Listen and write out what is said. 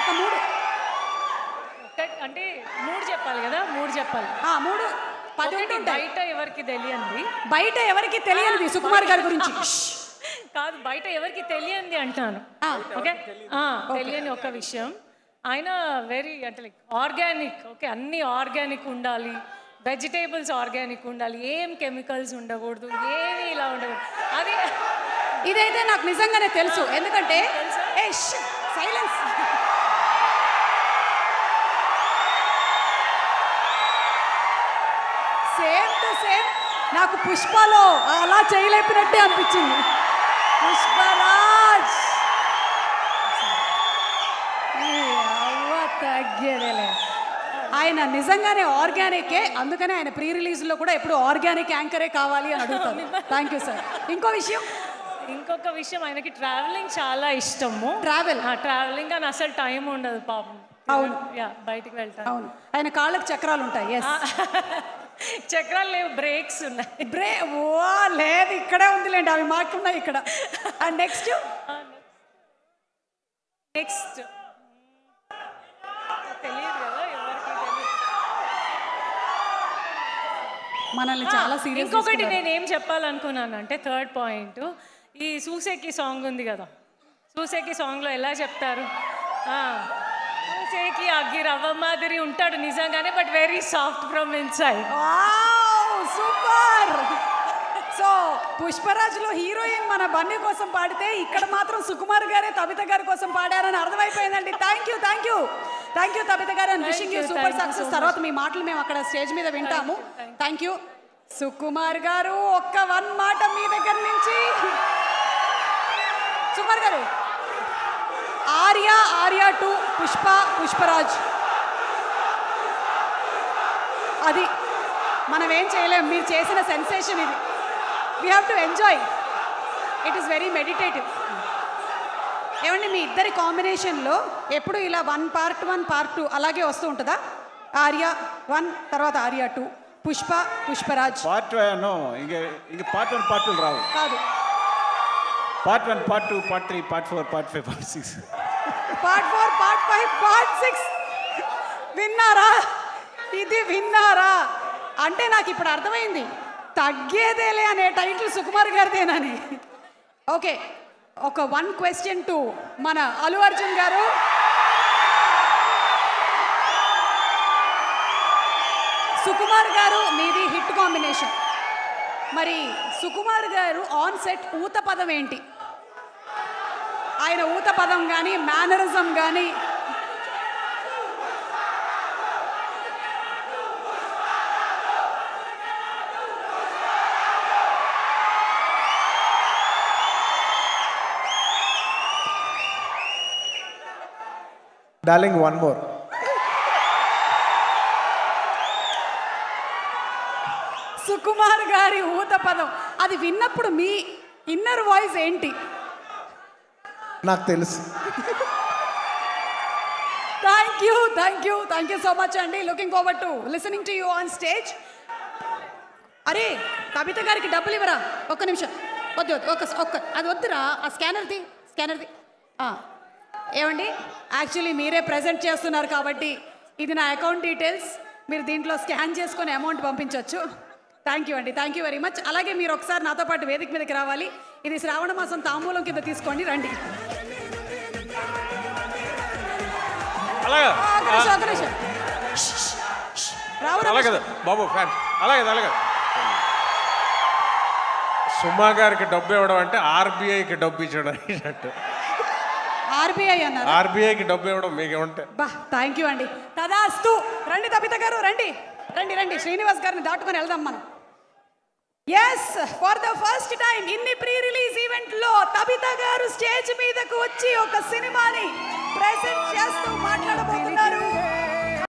ఒక 3 అంటే 3 చెప్పాలి కదా, 3 చెప్పాలి. 3 10 ఉంటాయి. బయట ఎవరికి తెలియంది, బయట ఎవరికి తెలియనిది సుకుమార్ గారి గురించి కాదు, బయట ఎవరికి తెలియంది అంటాను. ఓకే, తెలియని ఒక విషయం, ఆయన వెరీ అంటే లైక్ ఆర్గానిక్. ఓకే, అన్ని ఆర్గానిక్ ఉండాలి, వెజిటేబుల్స్ ఆర్గానిక్ ఉండాలి, ఏం కెమికల్స్ ఉండకూడదు, ఏమి ఇలా ఉండకూడదు. అది ఇదైతే నాకు నిజంగానే తెలుసు. ఎందుకంటే సైలెన్స్, సేమ్ టు సేమ్ నాకు పుష్పలో అలా చేయలేపినట్టే అనిపించింది. పుష్పరాజ్ తగ్గేదేలే, ఆయన నిజంగానే ఆర్గానికే. అందుకనే ఆయన ప్రీ రిలీజ్లో కూడా ఎప్పుడు ఆర్గానిక్ యాంకరే కావాలి అని అడుగుతాను. Thank you sir. ఇంకొక విషయం, ఆయనకి ట్రావెలింగ్ చాలా ఇష్టము. ట్రావెలింగ్ అని అసలు టైం ఉండదు పాపం. అవును, బయటికి వెళ్తాను. అవును, ఆయన కాళ్ళకి చక్రాలు ఉంటాయి. చక్రాలు లేవు, బ్రేక్స్ ఉన్నాయి. లేదు, ఇక్కడే ఉందిలేండి, అవి మాకున్నాయి ఇక్కడ. అండ్ నెక్స్ట్ తెలియదు కదా ఎవరికి తెలియదు. మనల్ని చాలా సీరియస్. ఇంకొకటి నేను ఏం చెప్పాలనుకున్నాను అంటే, థర్డ్ పాయింట్, ఈ సూసేకి సాంగ్ ఉంది కదా, సూసేకి సాంగ్లో ఎలా చెప్తారు, సూసేకి అగ్గి రవ్వ మాదిరి ఉంటాడు నిజంగానే, but very soft from inside. Super. So పుష్పరాజ్లో హీరోయిన్ మన బన్నీ కోసం పాడితే, ఇక్కడ మాత్రం సుకుమార్ గారే తబిత గారి కోసం పాడారని అర్థమైపోయిందండి. థ్యాంక్ యూ తబిత గారు, and wishing you super success. తర్వాత మీ మాటలు మేము అక్కడ స్టేజ్ మీద వింటాము. థ్యాంక్ యూ సుకుమార్ గారు. ఒక్క 1 మాట మీ దగ్గర నుంచి. సుకుమార్ గారు, ఆర్యా 2, పుష్పరాజ్, అది మనం ఏం చేయలేం. మీరు చేసిన సెన్సేషన్ ఇది. We have to enjoy. It is very meditative. ఏమండి, మీ ఇద్దరి కాంబినేషన్లో ఎప్పుడు ఇలా 1 part 1 part 2 అలాగే వస్తూ ఉంటుందా? ఆర్యా 1 తర్వాత ఆర్యా 2, పుష్పరాజ్ పార్ట్ 1 ఇంక పార్ట్ 1 పార్ట్ 2 రావు. కాదు, part 1 part 2 part 3 part 4 part 5 part 6 part 4 part 5 part 6. విన్నారా? ఇది విన్నారా? అంటే నాకు ఇప్పుడు అర్థమైంది, తగ్గేదేలే అనే టైటిల్ సుకుమార్ గారిదేనని. ఓకే, ఒక 1 question టు మన అల్లు అర్జున్ గారు. సుకుమార్ గారు మీది హిట్ కాంబినేషన్. మరి సుకుమార్ గారు ఆన్ సెట్ ఊత పదం ఏంటి? ఆయన ఊత పదం కానీ మేనరిజం కానీ డార్లింగ్, 1 more. సుకుమార్ గారి ఊత పదం, అది విన్నప్పుడు మీ ఇన్నర్ వాయిస్ ఏంటి? నాకు తెలుసు. థ్యాంక్ యూ సో మచ్ అండి. Looking forward to listening to you on stage. అరే, కవిత గారికి డబ్బులు ఇవ్వరా? ఒక్క నిమిషం, వద్దు అది వద్దురా. ఆ స్కానర్ది ఏమండి, యాక్చువల్లీ మీరే ప్రజెంట్ చేస్తున్నారు కాబట్టి ఇది నా అకౌంట్ డీటెయిల్స్. మీరు దీంట్లో స్కాన్ చేసుకొని అమౌంట్ పంపించవచ్చు. థ్యాంక్ యూ అండి, థ్యాంక్ యూ వెరీ మచ్. అలాగే మీరు ఒకసారి నాతో పాటు వేదిక మీదకి రావాలి. ఇది శ్రావణ మాసం తాంబూలం కింద తీసుకోండి, రండి. బాబు ఫ్యాన్ అలాగే సుమా గారికి డబ్బు ఇవ్వడం అంటే ఆర్బీఐకి డబ్బు ఇచ్చడం అన్నట్టు. ఆర్బీఐ అన్నారు, ఆర్బీఐకి డబ్బు ఇవ్వడం మీకు ఉంటే. థ్యాంక్ యూ అండి. తదాస్తు. రండి తబిత గారు, రండి. శ్రీనివాస్ గారిని దాటుకొని వెళ్దాం మనం. Yes, for the first time ఇన్ని ప్రీ రిలీజ్ ఈవెంట్ లో తబిత గారు స్టేజ్ మీదకు వచ్చి ఒక సినిమాని ప్రెజెంట్ చేస్తూ మాట్లాడబోతున్నారు.